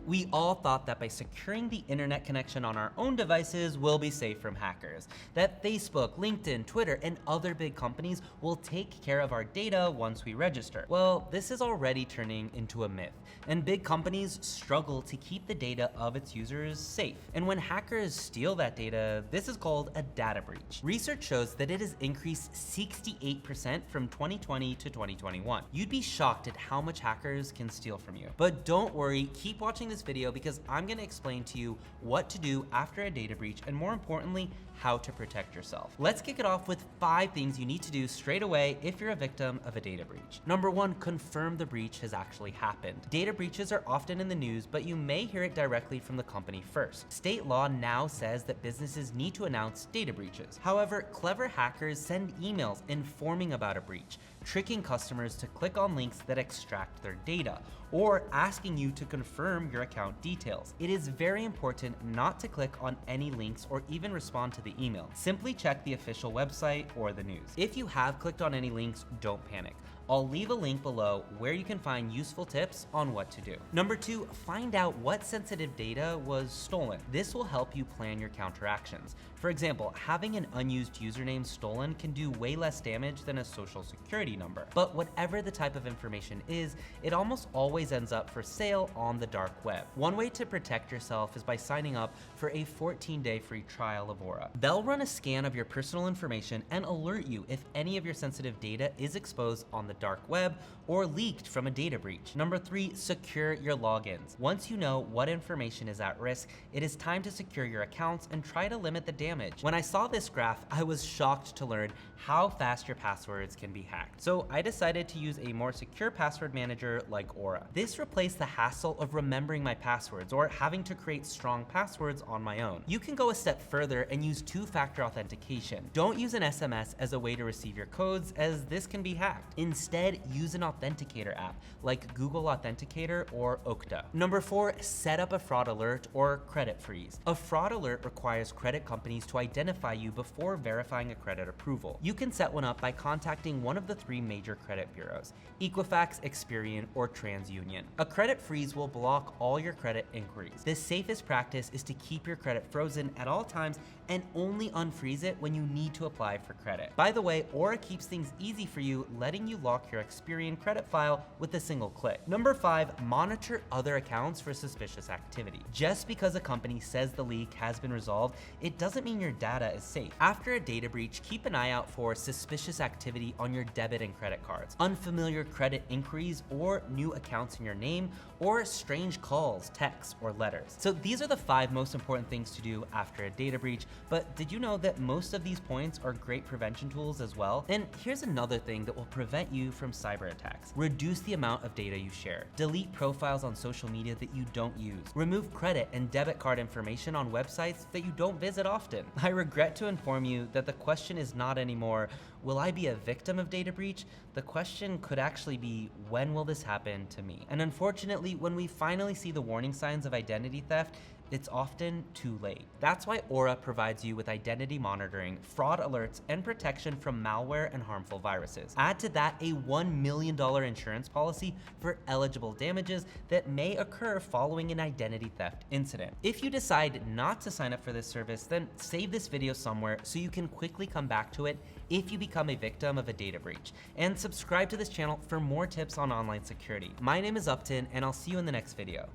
We all thought that by securing the internet connection on our own devices, we'll be safe from hackers. That Facebook, LinkedIn, Twitter, and other big companies will take care of our data once we register. Well, this is already turning into a myth, and big companies struggle to keep the data of its users safe. And when hackers steal that data, this is called a data breach. Research shows that it has increased 68% from 2020 to 2021. You'd be shocked at how much hackers can steal from you. But don't worry, keep watching this video because I'm gonna explain to you what to do after a data breach and, more importantly, how to protect yourself. Let's kick it off with 5 things you need to do straight away if you're a victim of a data breach. Number 1, confirm the breach has actually happened. Data breaches are often in the news, but you may hear it directly from the company first. State law now says that businesses need to announce data breaches. However, clever hackers send emails informing about a breach, tricking customers to click on links that extract their data, or asking you to confirm your account details. It is very important not to click on any links or even respond to the email. Simply check the official website or the news. If you have clicked on any links, don't panic. I'll leave a link below where you can find useful tips on what to do. Number 2, find out what sensitive data was stolen. This will help you plan your counteractions. For example, having an unused username stolen can do way less damage than a social security number. But whatever the type of information is, it almost always ends up for sale on the dark web. One way to protect yourself is by signing up for a 14-day free trial of Aura. They'll run a scan of your personal information and alert you if any of your sensitive data is exposed on the dark web or leaked from a data breach. Number 3, secure your logins. Once you know what information is at risk, it is time to secure your accounts and try to limit the damage. When I saw this graph, I was shocked to learn how fast your passwords can be hacked. So I decided to use a more secure password manager like Aura. This replaced the hassle of remembering my passwords or having to create strong passwords on my own. You can go a step further and use 2-factor authentication. Don't use an SMS as a way to receive your codes, as this can be hacked. Instead, use an authenticator app like Google Authenticator or Okta. Number 4, set up a fraud alert or credit freeze. A fraud alert requires credit companies to identify you before verifying a credit approval. You can set one up by contacting one of the 3 major credit bureaus: Equifax, Experian, or TransUnion. A credit freeze will block all your credit inquiries. The safest practice is to keep your credit frozen at all times and only unfreeze it when you need to apply for credit. By the way, Aura keeps things easy for you, letting you lock your Experian credit file with a single click. Number 5, monitor other accounts for suspicious activity. Just because a company says the leak has been resolved, it doesn't mean your data is safe. After a data breach, keep an eye out for suspicious activity on your debit and credit cards, unfamiliar credit inquiries or new accounts in your name, or strange calls, texts, or letters. So these are the 5 most important things to do after a data breach, but did you know that most of these points are great prevention tools as well? And here's another thing that will prevent you from cyber attacks. Reduce the amount of data you share. Delete profiles on social media that you don't use. Remove credit and debit card information on websites that you don't visit often. I regret to inform you that the question is not anymore, will I be a victim of data breach? The question could actually be, when will this happen to me? And unfortunately, when we finally see the warning signs of identity theft, it's often too late. That's why Aura provides you with identity monitoring, fraud alerts, and protection from malware and harmful viruses. Add to that a $1 million insurance policy for eligible damages that may occur following an identity theft incident. If you decide not to sign up for this service, then save this video somewhere so you can quickly come back to it if you become a victim of a data breach. And subscribe to this channel for more tips on online security. My name is Upton, and I'll see you in the next video.